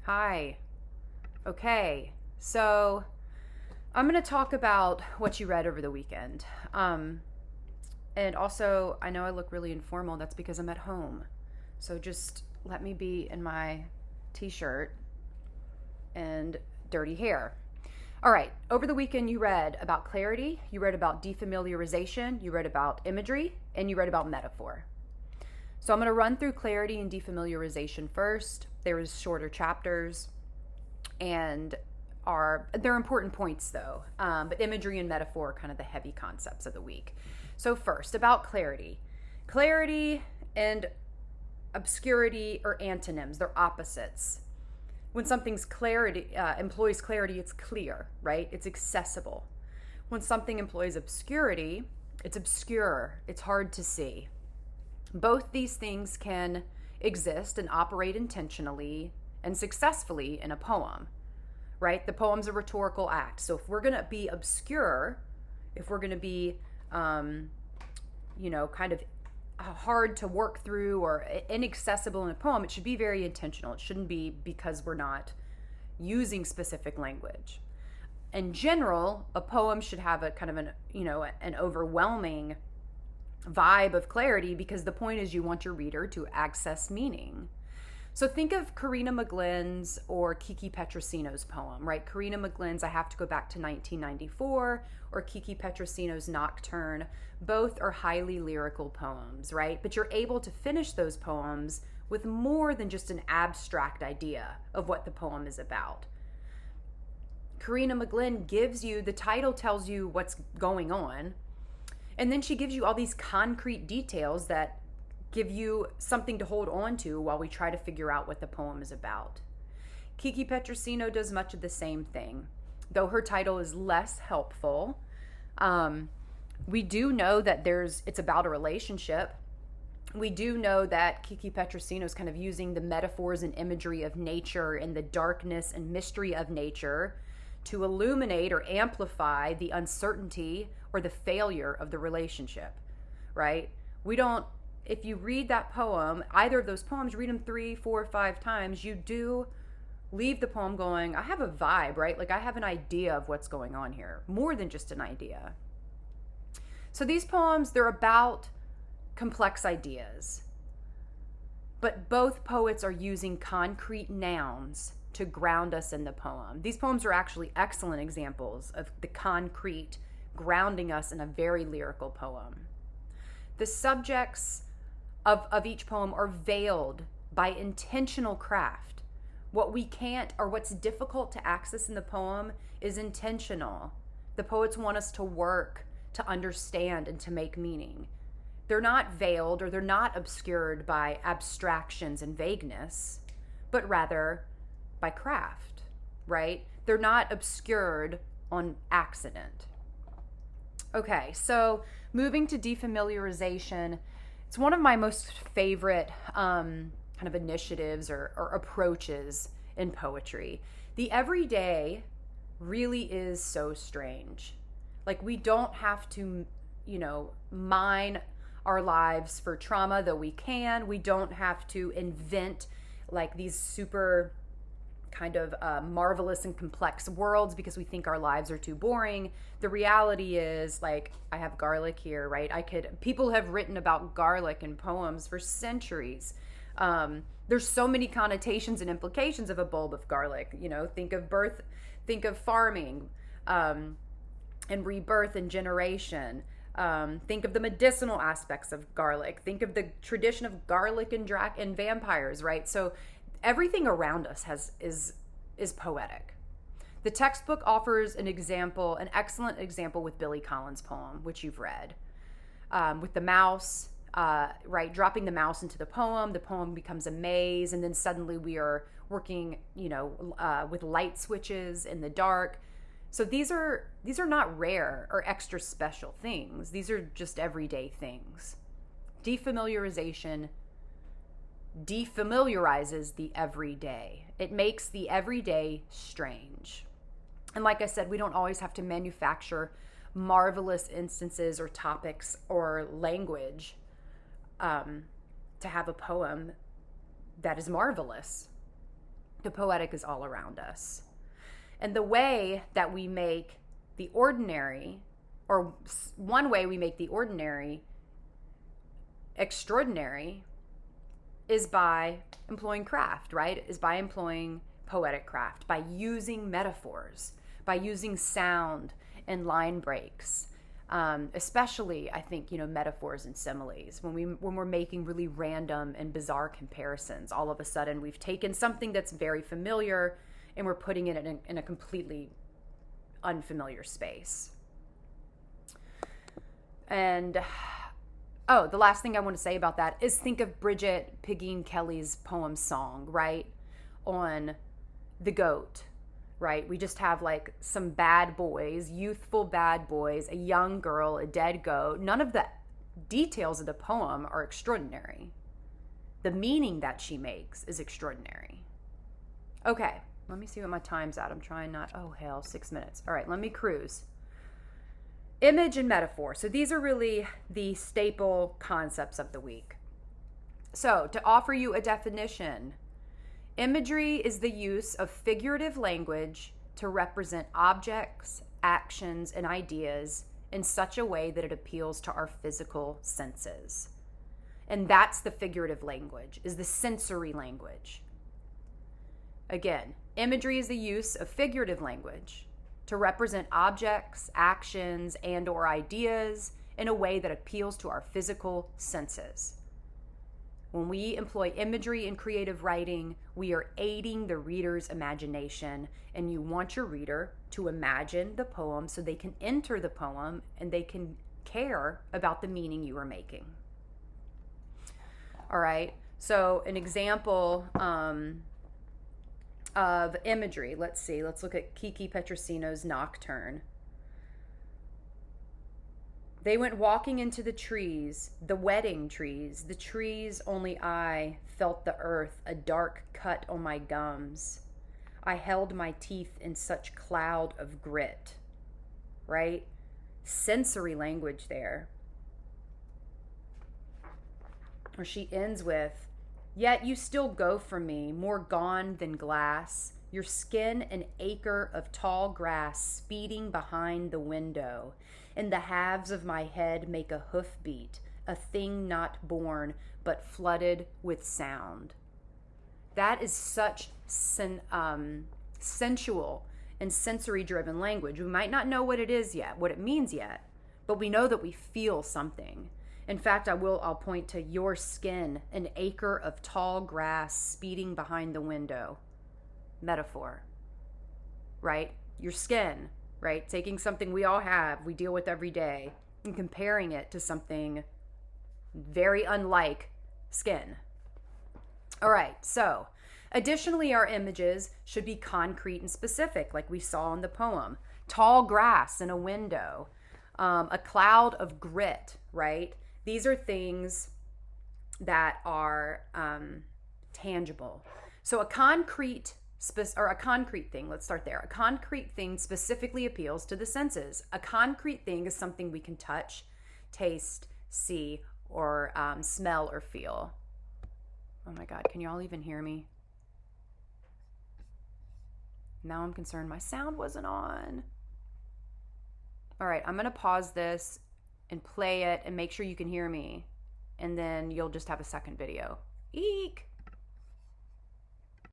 Hi. Okay, so I'm going to talk about what you read over the weekend. And also, I know I look really informal. That's because I'm at home. So just let me be in my t shirt and dirty hair. All right, over the weekend, you read about clarity, you read about defamiliarization, you read about imagery, and you read about metaphor. So I'm going to run through clarity and defamiliarization first. There's shorter chapters and they're important points though, but imagery and metaphor are kind of the heavy concepts of the week. So first, about clarity and obscurity are antonyms, they're opposites. When something's clarity employs clarity, it's clear, right? It's accessible. When something employs obscurity, it's obscure, it's hard to see. Both these things can exist and operate intentionally and successfully in a poem, right? The poem's a rhetorical act. So if we're going to be obscure, if we're going to be, kind of hard to work through or inaccessible in a poem, it should be very intentional. It shouldn't be because we're not using specific language. In general, a poem should have a kind of an overwhelming vibe of clarity because the point is you want your reader to access meaning. So think of Karina McGlynn's or Kiki Petrosino's poem, right? Karina McGlynn's I Have to Go Back to 1994 or Kiki Petrosino's Nocturne. Both are highly lyrical poems, right? But you're able to finish those poems with more than just an abstract idea of what the poem is about. Karina McGlynn gives you, the title tells you what's going on, and then she gives you all these concrete details that give you something to hold on to while we try to figure out what the poem is about. Kiki Petrosino does much of the same thing, though her title is less helpful. We do know that it's about a relationship. We do know that Kiki Petrosino is kind of using the metaphors and imagery of nature and the darkness and mystery of nature to illuminate or amplify the uncertainty or the failure of the relationship, right? If you read that poem, either of those poems, read them 3, 4, 5 times, you do leave the poem going, I have a vibe, right? Like I have an idea of what's going on here, more than just an idea. So these poems, they're about complex ideas, but both poets are using concrete nouns to ground us in the poem. These poems are actually excellent examples of the concrete grounding us in a very lyrical poem. The subjects of each poem are veiled by intentional craft. What we can't or what's difficult to access in the poem is intentional. The poets want us to work, to understand, and to make meaning. They're not veiled or they're not obscured by abstractions and vagueness, but rather by craft, right? They're not obscured on accident. Okay, so moving to defamiliarization, it's one of my most favorite kind of initiatives or approaches in poetry. The everyday really is so strange. Like we don't have to, mine our lives for trauma, though we can. We don't have to invent like these super kind of marvelous and complex worlds because we think our lives are too boring. The reality is, like, I have garlic here, right? People have written about garlic in poems for centuries. There's so many connotations and implications of a bulb of garlic. Think of birth, think of farming, and rebirth and generation. Think of the medicinal aspects of garlic. Think of the tradition of garlic and vampires, right? So everything around us is poetic. The textbook offers an excellent example with Billy Collins' poem, which you've read, with the mouse, right? Dropping the mouse into the poem becomes a maze, and then suddenly we are working, with light switches in the dark. So these are not rare or extra special things. These are just everyday things. Defamiliarization defamiliarizes the everyday. It makes the everyday strange. And like I said, we don't always have to manufacture marvelous instances or topics or language to have a poem that is marvelous. The poetic is all around us. And the way that we make the ordinary, or one way we make the ordinary extraordinary, is by employing craft, right? Is by employing poetic craft, by using metaphors, by using sound and line breaks. Especially, I think, metaphors and similes. When we're making really random and bizarre comparisons, all of a sudden we've taken something that's very familiar and we're putting it in a completely unfamiliar space. And the last thing I want to say about that is think of Bridget Pigeen Kelly's poem Song, right? On the goat, right? We just have like some bad boys, youthful bad boys, a young girl, a dead goat. None of the details of the poem are extraordinary. The meaning that she makes is extraordinary. Okay, let me see what my time's at. I'm trying not, 6 minutes. All right, let me cruise. Image and metaphor. So these are really the staple concepts of the week. So to offer you a definition, imagery is the use of figurative language to represent objects, actions, and ideas in such a way that it appeals to our physical senses. And that's the figurative language, is the sensory language. Again, imagery is the use of figurative language to represent objects, actions, and or ideas in a way that appeals to our physical senses. When we employ imagery in creative writing, we are aiding the reader's imagination, and you want your reader to imagine the poem so they can enter the poem and they can care about the meaning you are making. All right, so an example of imagery. Let's look at Kiki Petrosino's Nocturne. They went walking into the trees, the wedding trees, the trees only I felt the earth, a dark cut on my gums. I held my teeth in such cloud of grit, right? Sensory language there. Or she ends with, yet you still go from me, more gone than glass, your skin an acre of tall grass speeding behind the window, and the halves of my head make a hoofbeat, a thing not born, but flooded with sound. That is such sensual and sensory-driven language. We might not know what it is yet, what it means yet, but we know that we feel something. In fact, I'll point to your skin, an acre of tall grass speeding behind the window. Metaphor, right? Your skin, right? Taking something we all have, we deal with every day, and comparing it to something very unlike skin. All right, so additionally, our images should be concrete and specific, like we saw in the poem. Tall grass in a window, a cloud of grit, right? These are things that are tangible. So a concrete thing, let's start there. A concrete thing specifically appeals to the senses. A concrete thing is something we can touch, taste, see, or smell or feel. Oh my God, can y'all even hear me? Now I'm concerned my sound wasn't on. All right, I'm gonna pause this and play it and make sure you can hear me. And then you'll just have a second video. Eek!